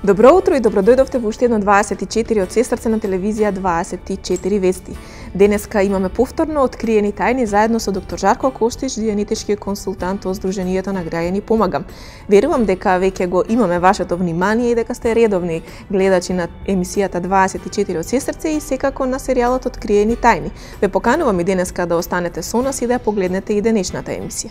Добро утро и добродојдовте во уште едно 24 од сестрце на телевизија 24 вести. Денеска имаме повторно откриени тајни заедно со доктор Жарко Коштич, дијанетички консултант од Сдруженијето на граѓани Помагам. Верувам дека веќе го имаме вашето внимание и дека сте редовни гледачи на емисијата 24 од сестрце и секако на серијалот Откриени тајни. Ве поканувам и денеска да останете со нас и да погледнете и денешната емисија.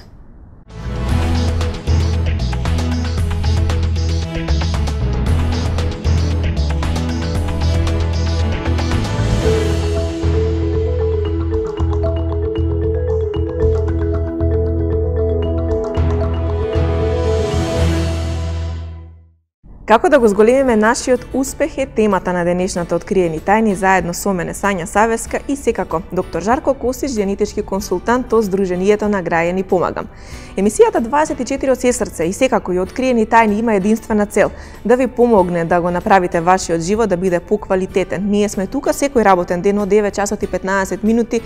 Како да го зголемиме нашиот успех е темата на денешната Откриени тајни заедно со мене Сања Савеска и секако доктор Жарко Коштич, дијанетички консултант од Сдруженијето на граѓани Помагам. Емисијата 24 од сестрце и секако и Откриени тајни има единствена цел да ви помогне да го направите вашиот живот да биде поквалитетен. Ние сме тука секој работен ден од 9 часот и 15 минути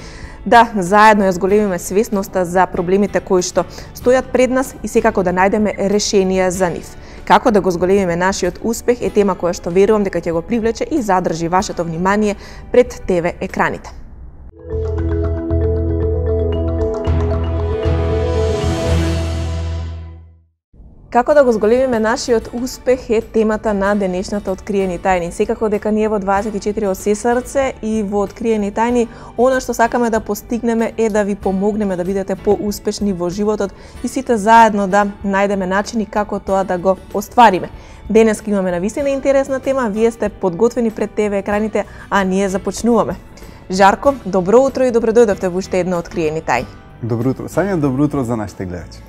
да заедно ја зголемиме свесноста за проблемите кои што стојат пред нас и секако да најдеме решенија за нив. Како да го зголемиме нашиот успех е тема која што верувам дека ќе го привлече и задржи вашето внимание пред ТВ екраните. Како да го зголемиме нашиот успех е темата на денешната Откриени тајни. Секако дека ние во 24 од сестрце и во Откриени тајни, она што сакаме да постигнеме е да ви помогнеме да бидете поуспешни во животот и сите заедно да најдеме начини како тоа да го оствариме. Денес имаме навистина интересна тема, вие сте подготвени пред ТВ екраните, а ние започнуваме. Жарко, добро утро и добродојдовте во уште едно Откриени тајни. Добро утро, Сања, добро утро за нашите гледачи.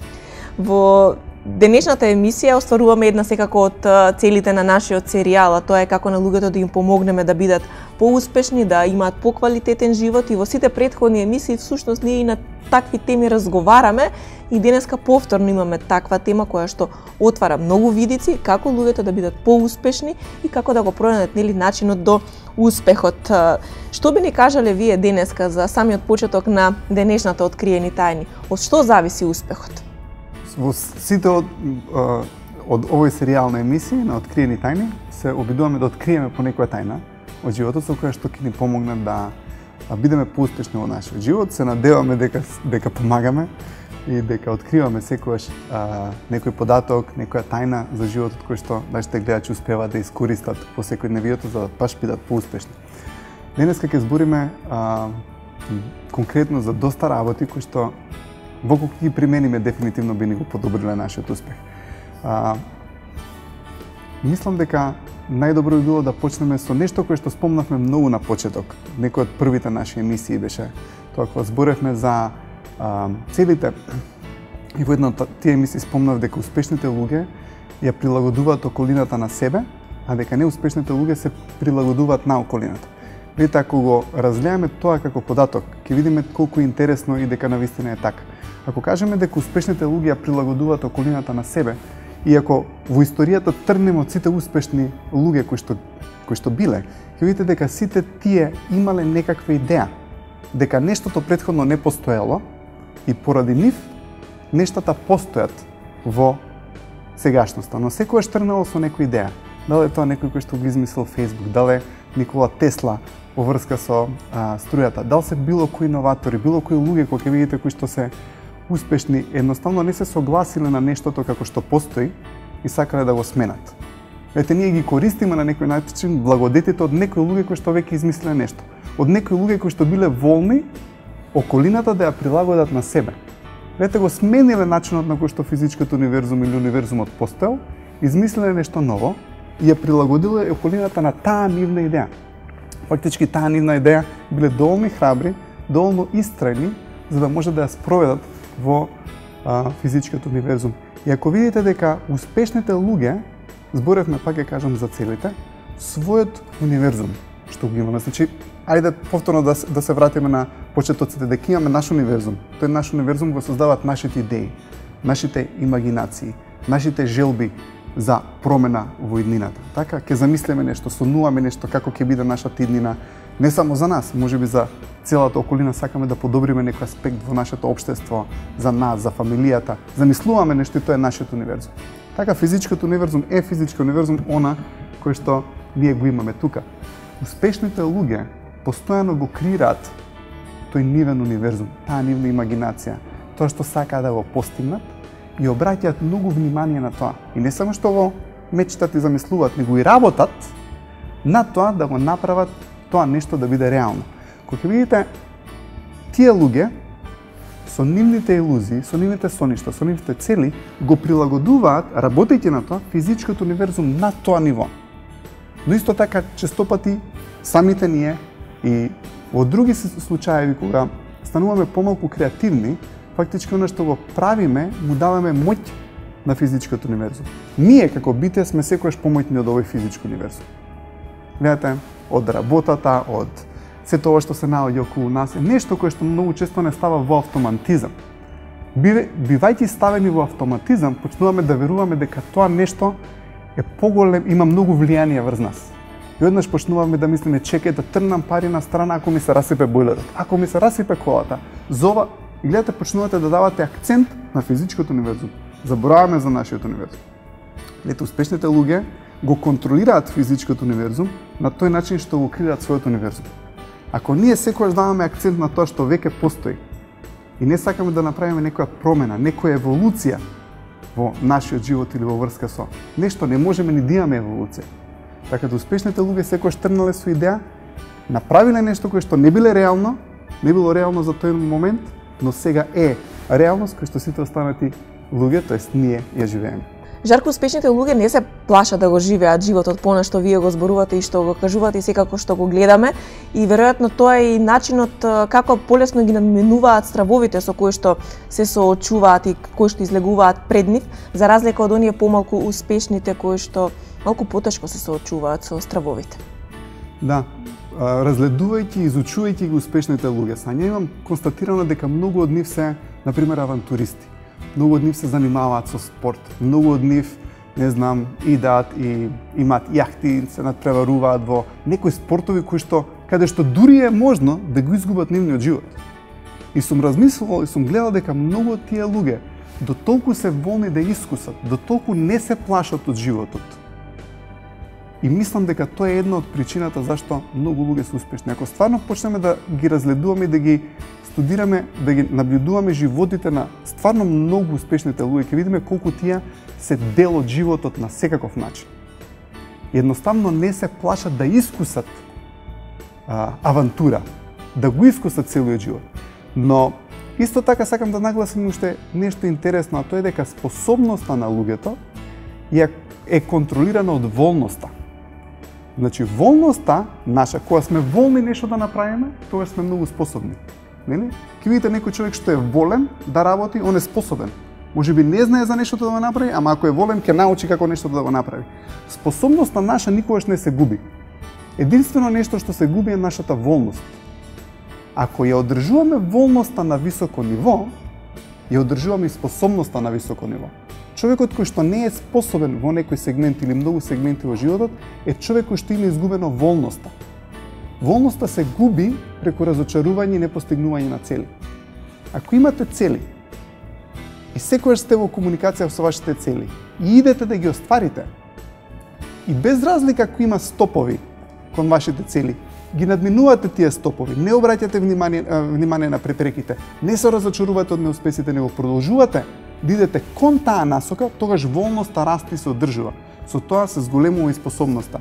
Во денешната емисија остваруваме една секако од целите на нашиот серијал, а тоа е како на луѓето да им помогнеме да бидат поуспешни, да имаат поквалитетен живот и во сите претходни емисии всушност ние и на такви теми разговараме и денеска повторно имаме таква тема која што отвара многу видици како луѓето да бидат поуспешни и како да го пронајдат нели начинот до успехот. Што би ни кажале вие денеска за самиот почеток на денешната Откриени тајни? Од што зависи успехот? Во сите од овој серијал на емисии на Откриени тајни се обидуваме да откриеме по некоја тајна од животот со која што ќе ни помогне да бидеме поуспешни во нашиот живот. Се надеваме дека помагаме и дека откриваме секогаш некој податок, некоја тајна за животот кој што нашите гледачи успеваат да искористат по секојдневието за да баш бидат поуспешни. Денеска ќе збориме конкретно за доста работи кои што во кога ги примениме дефинитивно би ни го подобриле нашиот успех. Мислам дека најдобро би било да почнеме со нешто кое што спомнавме многу на почеток. Некој од првите наши емисии беше тоа кога зборевме за целите. И во една од тие емисии спомнав дека успешните луѓе ја прилагодуваат околината на себе, а дека неуспешните луѓе се прилагодуваат на околината. Видите, ако го разгледаме тоа како податок, ќе видиме колку е интересно и дека навистина е така. Ако кажеме дека успешните луѓе ја прилагодуваат околината на себе, и ако во историјата тргнеме од сите успешни луѓе кои што биле, ќе видите дека сите тие имале некаква идеја, дека нештото претходно не постоело и поради нив нештата постојат во сегашноста, но секогаш тргнало со некоја идеја. Дали е тоа некој кој што го измислил Facebook, дали Никола Тесла во врска со струјата, дали се било кои иноватори, било кои луѓе кои ќе видите кои што се успешни, едноставно не се согласиле на нештото како што постои и сакале да го сменат. Ете, ние ги користиме на некој начин благодетите од некои луѓе кои што веќе измислиле нешто. Од некои луѓе кои што биле волни околината да ја прилагодат на себе. Ете, го смениле начинот на кој што физичкиот универзум или универзумот постоел, измислиле нешто ново и ја прилагодиле околината на таа нивна идеја. Фактички таа нивна идеја биле доволно храбри, доволно истрајни за да може да ја спроведат во физичкиот универзум. И ако видите дека успешните луѓе, зборевме пак ќе кажам за целите, својот универзум што го имаме. Значи, ајде повторно да се вратиме на почетоците, дека имаме наш универзум. Тој наш универзум го создаваат нашите идеи, нашите имагинации, нашите желби за промена во иднината. Така, ќе замислиме нешто, сонуваме нешто како ќе биде нашата иднина, не само за нас, можеби за целата околина, сакаме да подобриме некој аспект во нашето општество, за нас, за фамилијата, замислуваме нешто и тоа е нашиот универзум. Така, физичкиот универзум е физички универзум, она кој што ние го имаме тука. Успешните луѓе постојано го креираат тој нивен универзум, таа нивна имагинација, тоа што сакаат да го постигнат и обраќаат многу внимание на тоа. И не само што го мечтат и замислуваат, него и работат на тоа да го направат тоа нешто да биде реално. Кога ќе видите тие луѓе со нивните илузии, со нивните соништа, со нивните цели, го прилагодуваат, работејќи на тоа, физичкиот универзум на тоа ниво. Но исто така, честопати, самите ние и во други случаи, кога стануваме помалку креативни, фактички оно што го правиме, му даваме моќ на физичкиот универзум. Ние, како битие, сме секојаш помоќни од овој физички универзум. Гледате, од работата, од сето ова што се наоѓа околу нас е нешто кое што многу често не става во автоматизам. Бивајќи ставени во автоматизам, почнуваме да веруваме дека тоа нешто е поголем, има многу влијание врз нас. И однаш почнуваме да мислиме, чекај да трнам пари на страна ако ми се расипе бојлерот, ако ми се расипе колата. Зова, и гледате, почнувате да давате акцент на физичкиот универзум. Забораваме за нашиот универзум. Ете, успешните луѓе го контролираат физичкиот универзум на тој начин што го креираат својот универзум. Ако ние секогаш даваме акцент на тоа што веќе постои и не сакаме да направиме некоја промена, некоја еволуција во нашиот живот или во врска со нешто, не можеме ни да имаме еволуција. Така да успешните луѓе секогаш тргнале со идеја, направиле нешто кое што не било реално за тој момент, но сега е реалност која што сите останати луѓе, тоест ние ја живееме. Жарко, успешните луѓе не се плашат да го живеат животот по што вие го зборувате и што го кажувате и секако што го гледаме, и веројатно тоа е и начинот како полесно ги надминуваат стравовите со кои што се соочуваат и кои што излегуваат пред нив, за разлика од оние помалку успешните кои што малку потешко се соочуваат со стравовите. Да, разгледувајќи и изучувајќи ги успешните луѓе, сања имам констатирано дека многу од нив се, например, авантуристи. Многу од нив се занимаваат со спорт, многу од нив, не знам, идат и имаат јахти, се надпреваруваат во некои спортови кои што, каде што дури е можно да го изгубат нивниот живот. И сум размислувал и сум гледал дека многу од тие луѓе до толку се волни да искусат, до толку не се плашат од животот. И мислам дека тоа е една од причината зашто многу луѓе се успешни. Ако стварно почнеме да ги разгледуваме и да ги студираме, да ги наблюдуваме животите на стварно многу успешните луѓе, ќе видиме колку тие се дел од животот на секаков начин. Едноставно не се плашат да искусат авантура, да го искусат целиот живот. Но исто така сакам да нагласим уште нешто интересно, а тоа е дека способноста на луѓето е контролирана од волноста. Значи, волноста наша, кога сме волни нешто да направиме, тогаш сме многу способни. Нели? Ке видите некој човек што е волен да работи, он е способен. Можеби не знае за нешто да го направи, ама ако е волен, ќе научи како нешто да го направи. Способноста наша никогаш не се губи. Единствено нешто што се губи е нашата волност. Ако ја одржуваме волноста на високо ниво, ја одржуваме и способноста на високо ниво. Човекот кој што не е способен во некој сегмент или многу сегменти во животот е човек кој што има изгубено волноста. Волноста се губи преку разочарување и непостигнување на цели. Ако имате цели и секогаш сте во комуникација со вашите цели и идете да ги остварите, и без разлика ако има стопови кон вашите цели, ги надминувате тие стопови, не обраќате внимание на препреките, не се разочарувате од неуспесите, него продолжувате да идете кон таа насока, тогаш волноста расте и се одржува. Со тоа се зголемува и способноста.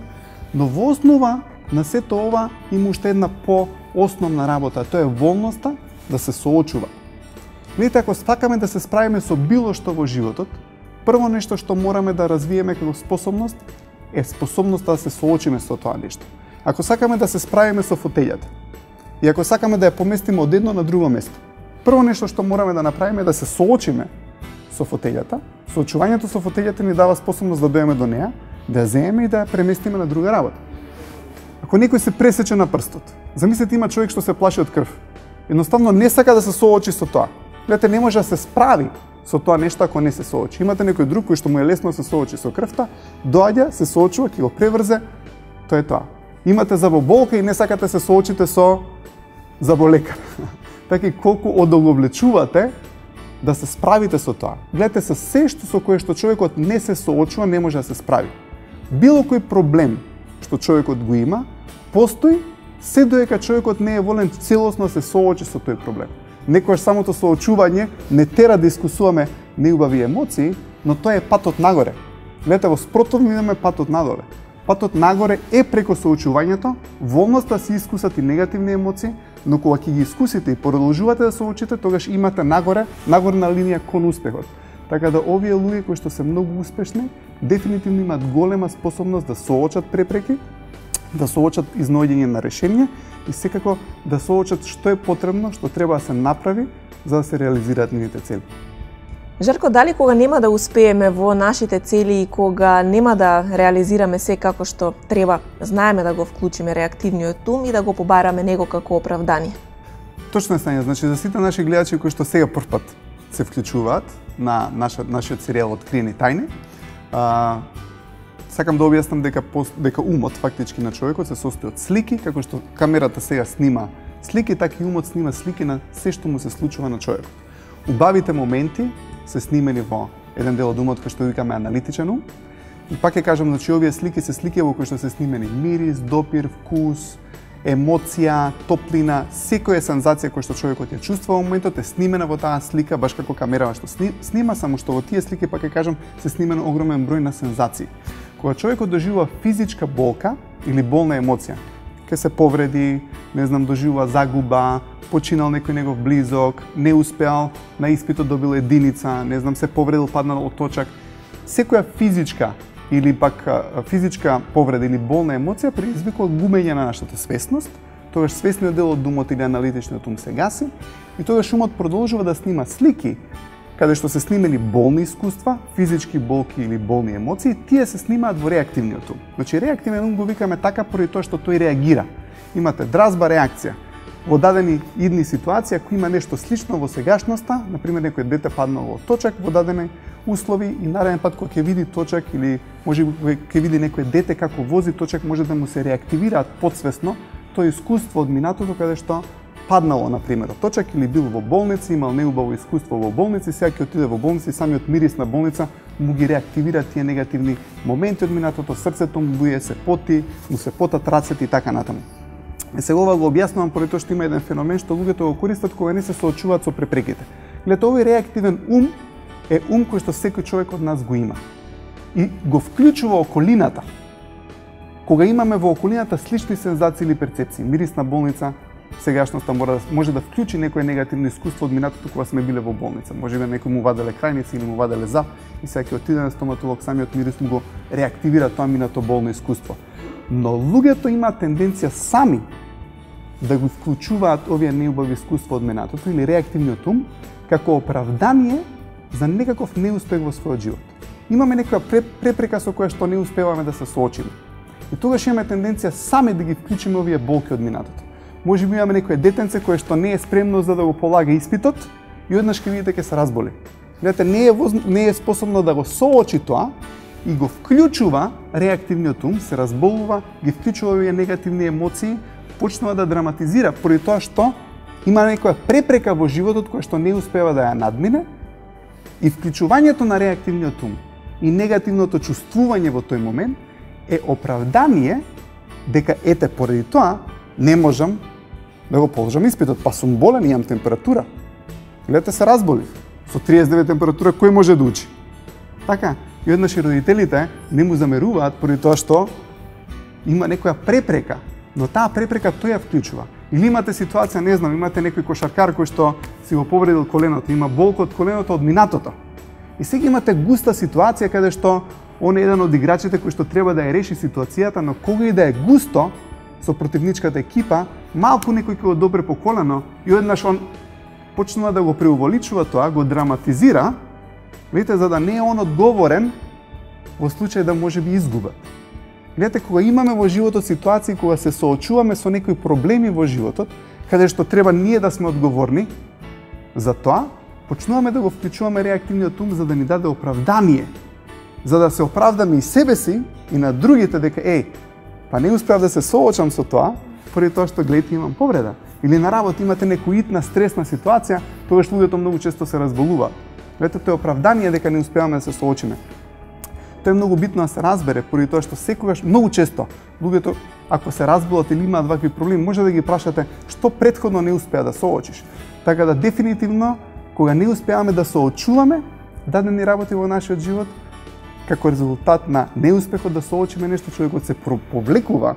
Но во основа на сето ова има уште една по-основна работа, тоа е волноста да се соочува. Видите, ако сакаме да се справиме со било што во животот, прво нешто што мораме да развиеме како способност е способноста да се соочиме со тоа нешто. Ако сакаме да се справиме со фотелјата и ако сакаме да ја поместиме од едно на друго место, прво нешто што мораме да направиме е да се соочиме со фотелјата. Соочувањето со фотелјата ни дава способност да дојдеме до неа, да ја земеме и да ја преместиме на друга работа. Ако некој се пресече на прстот, замислете има човек што се плаши од крв. Едноставно не сака да се соочи со тоа. Гледате, не може да се справи со тоа нешто ако не се соочи. Имате некој друг кој што му е лесно да се соочи со крвта, доаѓа, се соочува, ќе го преврзе, тоа е тоа. Имате заболка и не сакате се соочите со заболекар. Така и колку одолговлечувате да се справите со тоа. Гледате, се се што со кое што човекот не се соочува, не може да се справи. Било кој проблем што човекот го има, постои се додека човекот не е волен целосно се соочи со тој проблем. Некојаш самото соочување не тера да искусуваме неубави емоции, но тоа е патот нагоре. Гледате, во спротивно идеме патот надоле. Патот нагоре е преко соочувањето, волноста се искусат и негативни емоции, но кога ќе ги искусите и продолжувате да соочите, тогаш имате нагорна линија кон успехот. Така да овие луѓе кои што се многу успешни, дефинитивно имаат голема способност да соочат препреки, да соочат изнаоѓање на решение и секако да соочат што е потребно, што треба да се направи за да се реализираат нивните цели. Жарко, дали кога нема да успееме во нашите цели и кога нема да реализираме се како што треба, знаеме да го вклучиме реактивниот ум и да го побараме него како оправдание? Точно е Сања, значи за сите наши гледачи кои што сега прв пат се вклучуваат на нашиот серијал Откриени тајни, сакам да објаснам дека умот фактички на човекот се состои од слики, како што камерата сега снима слики, така и умот снима слики на се што му се случува на човекот. Убавите моменти се снимени во еден дел од умот кој што викаме аналитичен ум. И пак ќе кажам, значи овие слики се слики во кои што се снимени мирис, допир, вкус, емоција, топлина, секоја сензација која што човекот ја чувствува во моментот е снимена во таа слика, баш како камерава што снима, само што во тие слики пак ќе кажам се снимен огромен број на сензации. Кога човекот доживува физичка болка или болна емоција, ке се повреди, не знам, доживува загуба, починал некој негов близок, не успеал, на испитот добил единица, не знам, се повредил, паднал од точак. Секоја физичка или пак физичка повреда или болна емоција предизвикува губење на нашата свесност, тогаш свесниот дел од умот или аналитичниот ум се гаси и тогаш умот продолжува да снима слики каде што се снимени болни искуства, физички болки или болни емоции, тие се снимаат во реактивниот ум. Значи реактивен ум го викаме така поради тоа што тој реагира. Имате дразба, реакција. Во дадени идни ситуации, ако има нешто слично во сегашноста, например некој дете паднало од точак во дадени услови и нареден пат кога ќе види точак или може ќе види некој дете како вози точак, може да му се реактивираат подсвесно тоа искуство од минатото каде што паднало, например, од точак или бил во болница, имал неубаво искуство во болница и сега ќе отиде во болница и самиот мирис на болница му ги реактивира тие негативни моменти од минатото, срцето му буе се поти, му се потат рацете и така натаму. Сега ова го објаснувам поради тоа што има еден феномен што луѓето го користат кога не се соочуваат со препреките. Гледате, овој реактивен ум е ум кој што секој човек од нас го има. И го вклучува околината. Кога имаме во околината слични сензации или перцепции, мирис на болница, сегашноста може да вклучи некое негативно искуство од минатото кога сме биле во болница. Може би некој му ваделе крајници или му ваделе зап и сега ќе отиде на стоматолог, самиот мирис му го реактивира тоа минато болно искуство. Но луѓето имаат тенденција сами да го вклучуваат овие неубави искуства од минатото или реактивниот ум како оправдание за некаков неуспех во својот живот. Имаме некоја препрека со која што не успеваме да се соочиме. И тогаш имаме тенденција сами да ги вклучиме овие болки од минатото. Може би имаме некој детенце кое што не е спремно за да го полага испитот и однаш ќе видите ќе се разболи. Гледате, не е способно да го соочи тоа и го вклучува реактивниот ум, се разболува, ги вклучува овие негативни емоции, почнува да драматизира поради тоа што има некоја препрека во животот која што не успева да ја надмине и вклучувањето на реактивниот ум и негативното чувствување во тој момент е оправдание дека ете поради тоа не можам да го положам испитот, па сум болен и имам температура. Гледате, се разболив. Со 39 температура кој може да учи? Така, и однаш и родителите не му замеруваат поради тоа што има некоја препрека, но таа препрека тој ја вклучува. Или имате ситуација, не знам, имате некој кошаркар кој што си го повредил коленото, има болка од коленото од минатото. И сега имате густа ситуација каде што он е еден од играчите кој што треба да ја реши ситуацијата, но кога и да е густо со противничката екипа, малку некој ќе го добре по колено и однаш он почнува да го преувеличува тоа, го драматизира, видите, за да не е он одговорен во случај да може би изгуба. Гледате, кога имаме во животот ситуации кога се соочуваме со некои проблеми во животот, каде што треба ние да сме одговорни за тоа, почнуваме да го вклучуваме реактивниот ум за да ни даде оправдание, за да се оправдаме и себе си и на другите дека па не успеав да се соочам со тоа, поради тоа што гледате имам повреда. Или на работа имате некоја итна стресна ситуација, тогаш луѓето многу често се разболуваат. Гледате, тоа е оправдание дека не успеваме да се соочиме. тоа е многу битно да се разбере, поради тоа што секогаш многу често луѓето ако се разболат или имаат вакви проблеми, може да ги прашате што претходно не успеа да соочиш. Така да дефинитивно кога не успеаваме да соочуваме дадени работи во нашиот живот, како резултат на неуспехот да соочиме нешто, човекот се повлекува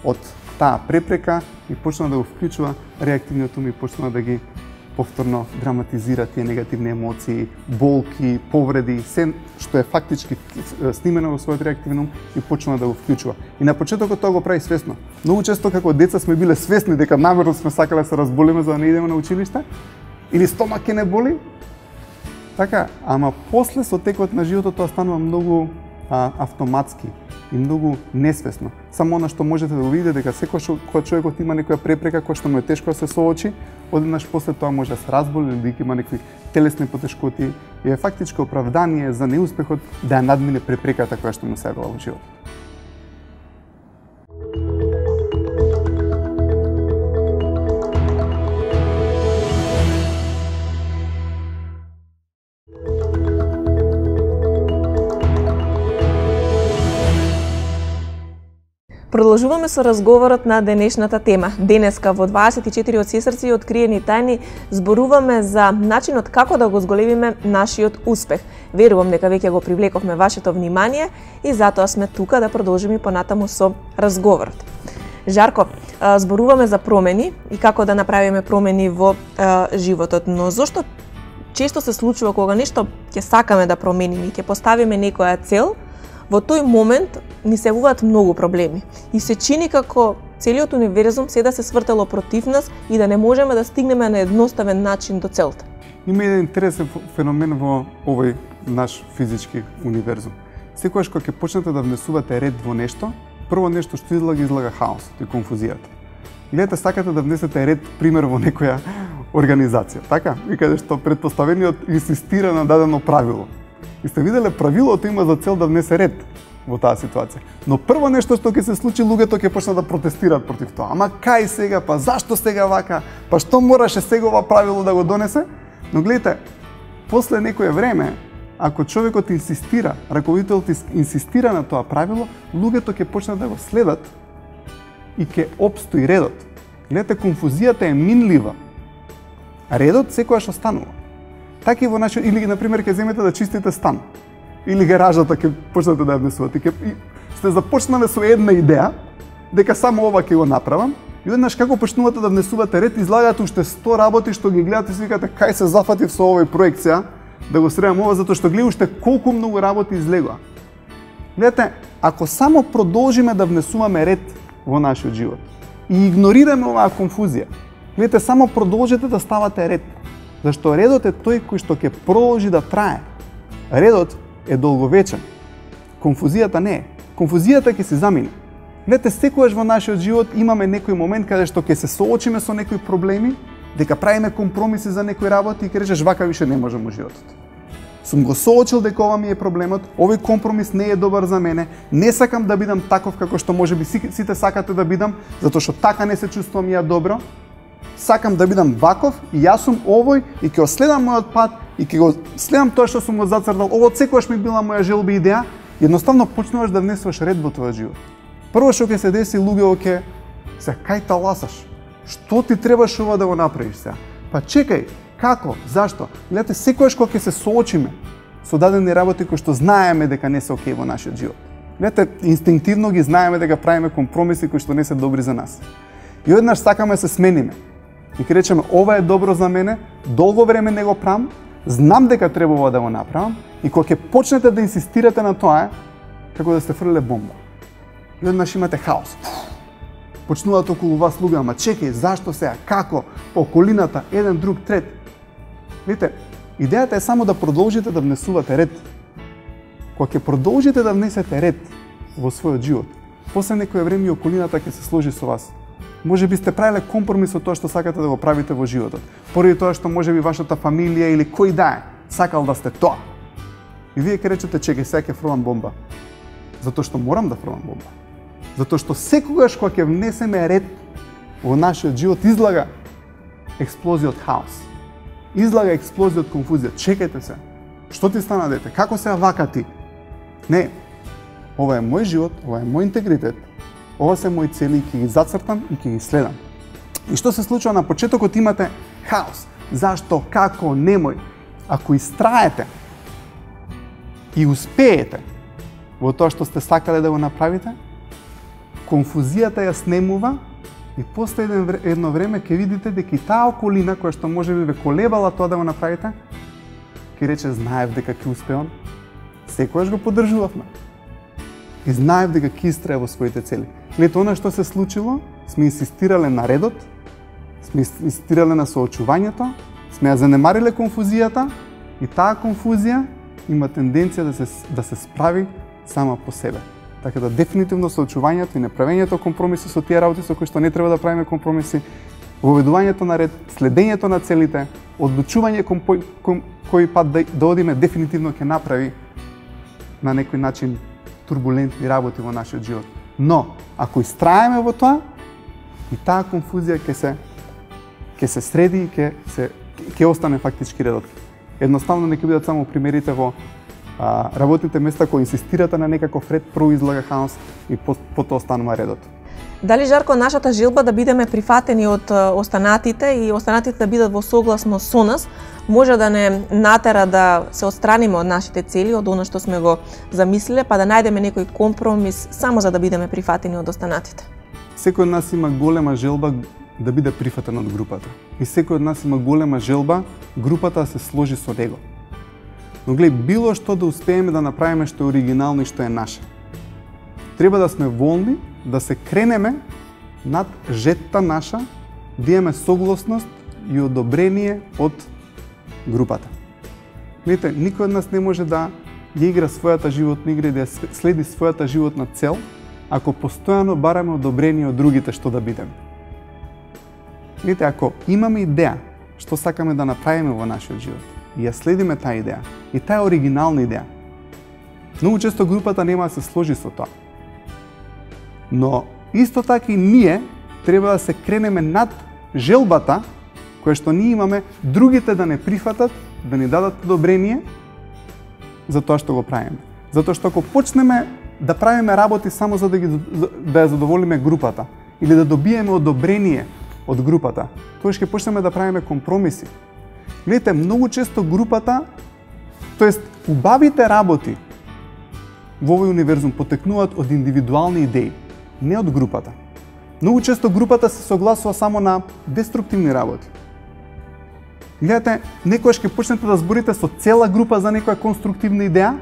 од таа препрека и почна да го вклучува реактивниот ум и почна да ги повторно драматизира тие негативни емоции, болки, повреди, се што е фактички снимено во својот реактивен ум и почна да го вклучува. И на почетокот тоа го прави свесно. Многу често како деца сме биле свесни дека намерно сме сакале да се разболиме за да не идеме на училиште или стомак ќе не боли. Така, ама после со текот на животот тоа станува многу автоматски и многу несвесно. Само она што можете да го видите дека секогаш кога човекот има некоја препрека која што му е тешко да се соочи, одеднаш после тоа може да се разболи или да има некои телесни потешкоти и е фактичко оправдание за неуспехот да ја надмине препреката која што му се јавила во животот. Продолжуваме со разговорот на денешната тема. Денеска во 24 од сестрци и откриени тајни зборуваме за начинот како да го зголемиме нашиот успех. Верувам дека веќе го привлековме вашето внимание и затоа сме тука да продолжиме понатаму со разговорот. Жарко, зборуваме за промени и како да направиме промени во животот, но зошто често се случува кога нешто ќе сакаме да промениме и ќе поставиме некоја цел, во тој момент ни се јавуваат многу проблеми и се чини како целиот универзум се да се свртело против нас и да не можеме да стигнеме на едноставен начин до целта. Има еден интересен феномен во овој наш физички универзум. Секогаш кога ќе почнете да внесувате ред во нешто, прво нешто што излага хаосот и конфузијата. Гледате, сакате да внесете ред, пример, во некоја организација, така? И каде што претпоставениот инсистира на дадено правило. И сте виделе, правилото има за цел да внесе ред во таа ситуација. Но прво нешто што ќе се случи, луѓето ќе почнат да протестираат против тоа. Ама кај сега, па зашто сега вака, па што мораше сега ова правило да го донесе? Но гледате, после некое време, ако човекот инсистира, раководителот инсистира на тоа правило, луѓето ќе почнат да го следат и ќе опстои редот. Гледате, конфузијата е минлива, а редот секогаш останува. Така и во нашиот, или например ќе земете да чистите стан или гаражата ќе почнете да ја внесувате, сте започнале со една идеја дека само ова ќе го направам и одеднаш како почнувате да внесувате ред, излагате уште 100 работи што ги гледате и си викате кај се зафатив со овој проект сега да го средам ова, затоа што гледа уште колку многу работи излегува. Гледате, ако само продолжиме да внесуваме ред во нашиот живот и игнорираме оваа конфузија, гледате, само продолжете да ставате ред. Зашто редот е тој кој што ќе продолжи да трае. Редот е долговечен. Конфузијата не е. Конфузијата ќе се замине. Гледате, секогаш во нашиот живот имаме некој момент каде што ќе се соочиме со некои проблеми, дека правиме компромиси за некои работи и ќе речеш вака више не можам во животот. Сум го соочил дека ова ми е проблемот, овој компромис не е добар за мене, не сакам да бидам таков како што можеби сите сакате да бидам, затоа што така не се чувствувам ја добро. Сакам да бидам ваков и јас сум овој и ќе го следам мојот пат и ќе го следам тоа што сум го зацртал. Ово секогаш ми била моја желба и идеја. Едноставно почнуваш да внесуваш ред во твојот живот. Прво што ќе се деси, луѓето ќе се кај таласаш. Што ти требаш ова да го направиш сега? Па чекај, како, зашто? Гледате, секогаш кога ќе се соочиме со дадени работи кои што знаеме дека не се окей во нашиот живот. Гледате, инстинктивно ги знаеме дека правиме компромиси кои што не се добри за нас. И одеднаш сакаме да се смениме. И ќе речеме, ова е добро за мене, долго време не го правам, знам дека требува да го направам, и кога ќе почнете да инсистирате на тоа, како да сте фрлеле бомба. И одеднаш имате хаос. Почнуваат околу вас луѓе, ама чекај, зашто сега, како, по околината, еден, друг, трет. Видите, идејата е само да продолжите да внесувате ред. Кога ќе продолжите да внесете ред во својот живот, после некое време и околината ќе се сложи со вас. Може би сте правиле компромис со тоа што сакате да го правите во животот. Поради тоа што може би вашата фамилија или кој да е, сакал да сте тоа. И вие ќе речете, чекај, сега ќе фрлам бомба. Затоа што морам да фрлам бомба. Затоа што секогаш кога ќе внесеме ред во нашиот живот, излага експлозија од хаос. Излага експлозија од конфузија. Чекајте се. Што ти стана, дете? Како се вака ти? Не, ова е мој живот, ова е мој интегритет, ова се мои цели и ќе ги зацртам и ќе ги следам. И што се случува на почетокот, имате хаос. Зашто, како, немој. Ако истраете и успеете во тоа што сте сакале да го направите, конфузијата ја снемува и после едно време ќе видите дека и таа околина која што можеби ве колебала тоа да го направите, ќе рече знаев дека ќе успеам, секогаш го поддржувавме. И знаев дека ќе истрае во своите цели. Гледате, она што се случило, сме инсистирале на редот, сме инсистирале на соочувањето, сме ја занемариле конфузијата и таа конфузија има тенденција да се справи сама по себе. Така да дефинитивно соочувањето и неправењето компромиси со тие работи со кои што не треба да правиме компромиси, воведувањето на ред, следењето на целите, одлучување кој пат да одиме, дефинитивно ќе направи на некој начин турбулентни работи во нашиот живот. Но, ако истраеме во тоа, и таа конфузија ќе се среди и ќе остане фактички редот. Едноставно не ќе бидат само примерите во работните места кои инсистирате на некаков ред, прво излага хаос и потоа останува редот. Дали, Жарко, нашата желба да бидеме прифатени од останатите и останатите да бидат во согласно со нас, може да не натера да се отстраниме од нашите цели, од она што сме го замислиле, па да најдеме некој компромис само за да бидеме прифатени од останатите? Секој од нас има голема желба да биде прифатен од групата. И секој од нас има голема желба групата да се сложи со него. Но гледај, било што да успееме да направиме што е оригинално и што е наше. Треба да сме волни да се кренеме над жетта наша, да имаме согласност и одобрение од групата. Видите, никој од нас не може да ја игра својата животна игра и да ја следи својата животна цел, ако постојано бараме одобрение од другите што да бидеме. Видите, ако имаме идеја што сакаме да направиме во нашиот живот и ја следиме таа идеја, и таа е оригинална идеја, многу често групата нема да се сложи со тоа. Но исто така и ние треба да се кренеме над желбата која што ние имаме другите да не прифатат, да ни дадат одобрение за тоа што го правиме. Затоа што ако почнеме да правиме работи само за да ја задоволиме групата или да добиеме одобрение од групата, тогаш ќе почнеме да правиме компромиси. Гледате, многу често групата, тоест убавите работи во овој универзум потекнуваат од индивидуални идеи, не од групата. Многу често групата се согласува само на деструктивни работи. Гледате, некојаш ќе почнете да зборите со цела група за некоја конструктивна идеја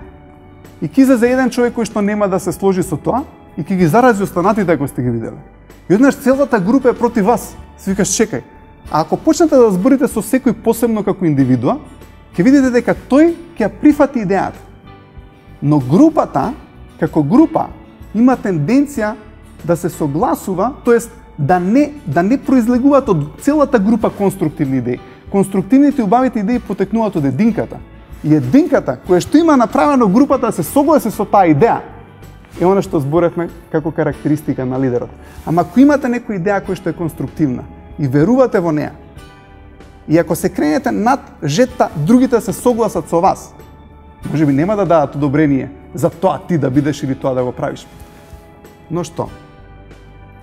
и ќе излезе еден човек кој што нема да се сложи со тоа и ќе ги зарази останатите ако сте ги виделе. И однаш целата група е против вас. Си викаш, чекај. А ако почнете да зборите со секој посебно како индивидуа, ќе видите дека тој ќе ја прифати идејата. Но групата, како група, има тенденција да се согласува, тоест да не произлегуваат од целата група конструктивни идеи. Конструктивните и убавите идеи потекнуваат од единката. И единката, која што има направено групата да се согласи со таа идеја, е она што зборевме како карактеристика на лидерот. Ама ако имате некоја идеја која што е конструктивна и верувате во неа, и ако се кренете над жетта другите се согласат со вас, можеби нема да дадат одобрение за тоа ти да бидеш или тоа да го правиш. Но што?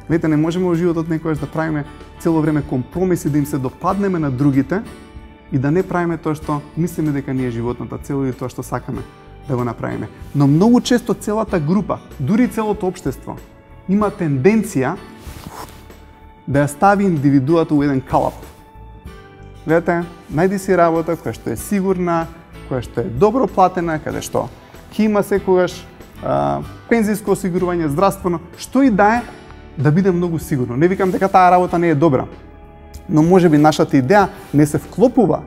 Видите, не можеме во животот некојаш да правиме цело време компромиси, да им се допаднеме на другите и да не правиме тоа што мислиме дека ни е животната цел или тоа што сакаме да го направиме. Но многу често целата група, дури целото општество, има тенденција да ја стави индивидуата во еден калап. Гледате, најди си работа која што е сигурна, која што е добро платена, каде што ќе има секогаш пензиско осигурување, здравствено, што и да е, да биде многу сигурно. Не викам дека таа работа не е добра, но можеби нашата идеја не се вклопува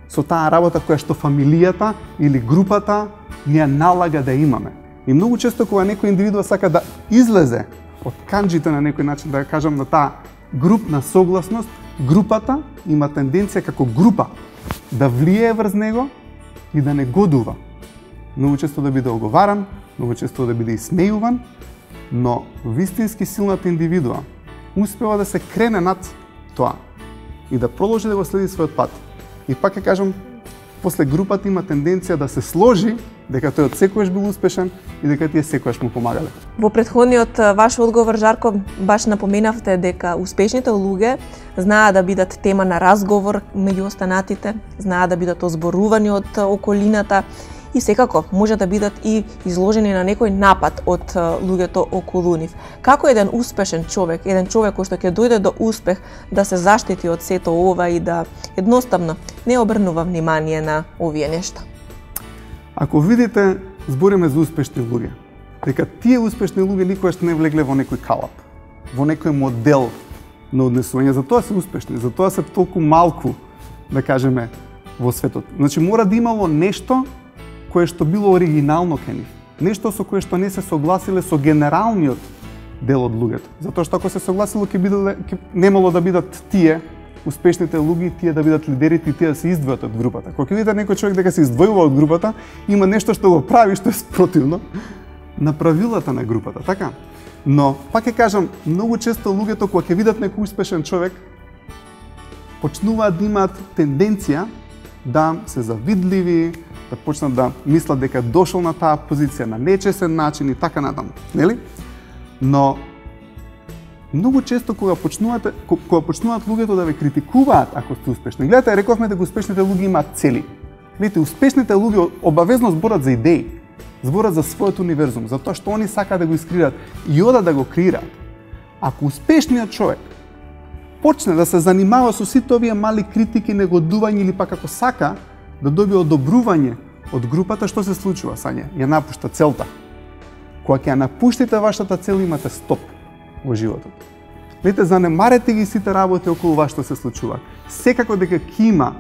со таа работа која што фамилијата или групата ни ја налага да имаме. И многу често кога некој индивидуа сака да излезе од канџите на некој начин, да ја кажам, на таа групна согласност, групата има тенденција како група да влие врз него и да не годува. Многу често да биде оговаран, многу често да биде исмејуван, но вистински силната индивидуа успева да се крене над тоа и да продолжи да го следи својот пат. И пак ќе кажам, после групата има тенденција да се сложи дека тој од секојаш бил успешен и дека тие секојаш му помагале. Во претходниот ваш одговор, Жарко, баш напоменавте дека успешните луѓе знаат да бидат тема на разговор меѓу останатите, знаат да бидат озборувани од околината и секако може да бидат и изложени на некој напад од луѓето околу нив. Како еден успешен човек, еден човек кој што ќе дојде до успех да се заштити од сето ова и да едноставно не обрнува внимание на овие нешта? Ако видите, збориме за успешни луѓе, дека тие успешни луѓе никогаш не влегле во некој калап, во некој модел на однесување, затоа се успешни, затоа се толку малку, да кажеме, во светот. Значи мора да имало нешто кое што било оригинално кај нив. Нешто со кое што не се согласиле со генералниот дел од луѓето. Затоа што ако се согласило ќе немало да бидат тие успешните луѓе, тие да бидат лидерите и тие да се издвојат од групата. Кога ќе видите некој човек дека се издвојува од групата, има нешто што го прави што е спротивно на правилата на групата, така? Но пак ќе кажам, многу често луѓето кога ќе видат некој успешен човек почнуваат да имаат тенденција да се завидливи, да почнат да мислат дека дошол на таа позиција на нечесен начин и така натаму, нели? Но многу често кога почнуваат луѓето да ве критикуваат ако сте успешни. Гледате, рековме дека успешните луѓе имаат цели. Видите, успешните луѓе обавезно зборат за идеи, зборат за својот универзум, за тоа што они сакаат да го искреираат и одат да го креираат. Ако успешниот човек почне да се занимава со сите овие мали критики, негодување или пак ако сака да добие одобрување од групата, што се случува, Сања? Ја напушта целта. Кога ќе ја напуштите вашата цел, имате стоп во животот. Видите, занемарете ги сите работи околу вас што се случува. Секако дека ќе има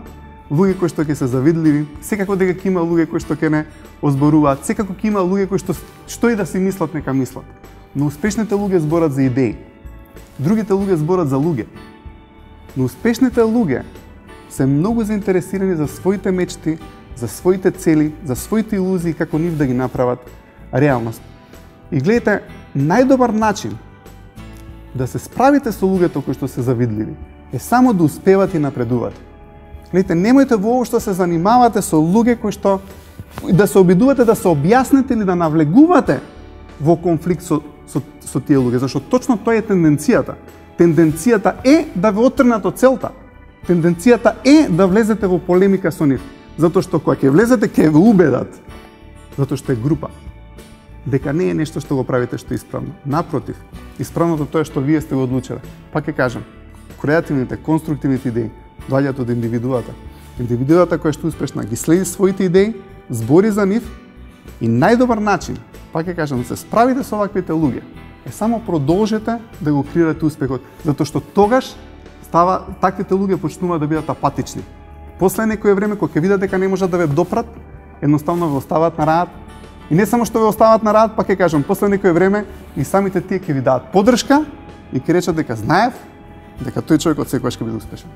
луѓе кои што ќе се завидливи, секако дека ќе има луѓе кои што ќе не озборуваат, секако ќе има луѓе кои што и да си мислат, нека мислат. Но успешните луѓе зборат за идеи. Другите луѓе зборат за луѓе. Но успешните луѓе се многу заинтересирани за своите мечти, за своите цели, за своите илузии, како нив да ги направат реалност. И гледате, најдобар начин да се справите со луѓето кои што се завидливи е само да успевате и напредувате. Гледате, немојте воопшто се занимавате со луѓе кои што да се обидувате да се објасните или да навлегувате во конфликт со тие луѓе, зашто точно тоа е тенденцијата. Тенденцијата е да ве оттрнат од целта. Тенденцијата е да влезете во полемика со нив, затоа што кога ќе влезете ќе ве убедат, затоа што е група, дека не е нешто што го правите што е исправно. Напротив, исправното тоа е што вие сте го одлучиле. Пак ќе кажам, креативните, конструктивните идеи доаѓаат од индивидуата. Индивидуата која што успешна ги следи своите идеи, збори за нив и најдобар начин, пак ќе кажам, да се справите со оваквите луѓе, е само продолжете да го креирате успехот, затоа што тогаш таквите луѓе почнуваат да бидат апатични. После некое време, кога ќе видат дека не можат да ве допрат, едноставно ве остават на раат. И не само што ве остават на раат, пак ќе кажам, после некое време и самите тие ќе ви дадат поддршка и ќе речат дека знаев дека тој човекот секогаш ќе биде успешен.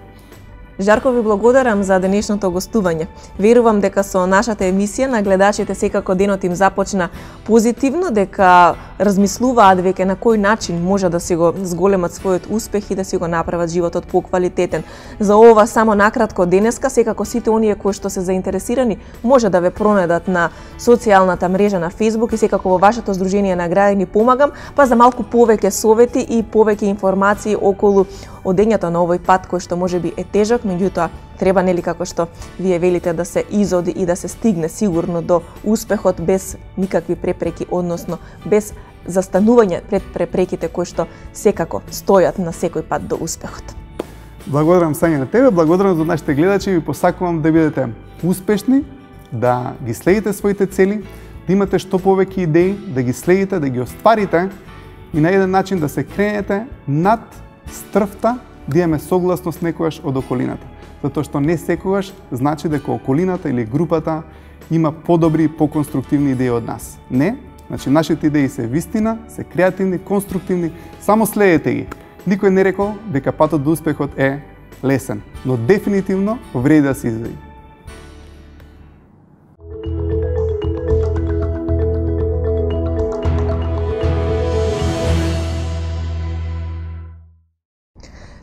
Жарко, ви благодарам за денешното гостување. Верувам дека со нашата емисија на гледачите секако денот им започна позитивно, дека размислуваат веќе на кој начин може да си го зголемат својот успех и да си го направат животот поквалитетен. За ова само накратко денеска, секако сите оние кои што се заинтересирани може да ве пронедат на социјалната мрежа на Facebook и секако во вашето здружение на граѓани помагам, па за малку повеќе совети и повеќе информации околу одењето на овој пат кој што можеби е тежок, меѓутоа треба нели како што вие велите да се изоди и да се стигне сигурно до успехот без никакви препреки, односно без застанување пред препреките кои што секако стојат на секој пат до успехот. Благодарам, Сања, на тебе, благодарам за нашите гледачи и ви посакувам да бидете успешни, да ги следите своите цели, да имате што повеќе идеи, да ги следите, да ги остварите и на еден начин да се кренете над стрвта да имаме согласност некогаш од околината. Затоа што не секогаш значи дека околината или групата има подобри и поконструктивни идеи од нас. Не, значи нашите идеи се вистина, се креативни, конструктивни, само следете ги. Никој не рекол дека патот до успехот е лесен, но дефинитивно вреди да се изведи.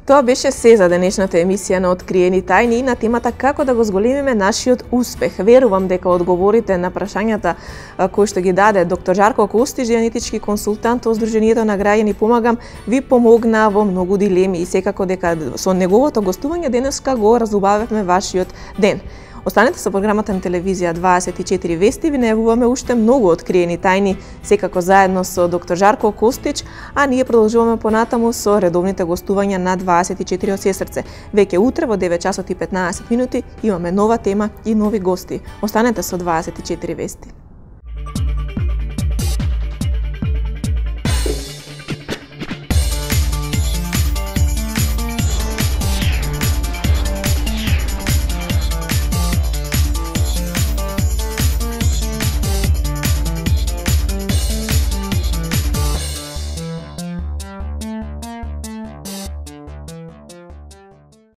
Тоа беше се за денешната емисија на Откриени тајни и на темата како да го зголемиме нашиот успех. Верувам дека одговорите на прашањата кои што ги даде доктор Жарко Костич, генетички консултант од Сдруженијето на граѓани Помагам, ви помогна во многу дилеми и секако дека со неговото гостување денеска го разубавевме вашиот ден. Останете со програмата на телевизија 24 Вести, ви најавуваме уште многу откриени тајни, секако заедно со доктор Жарко Костич, а ние продолжуваме понатаму со редовните гостувања на 24 од Сестрце. Веќе утре во 9 часот и 15 минути имаме нова тема и нови гости. Останете со 24 Вести.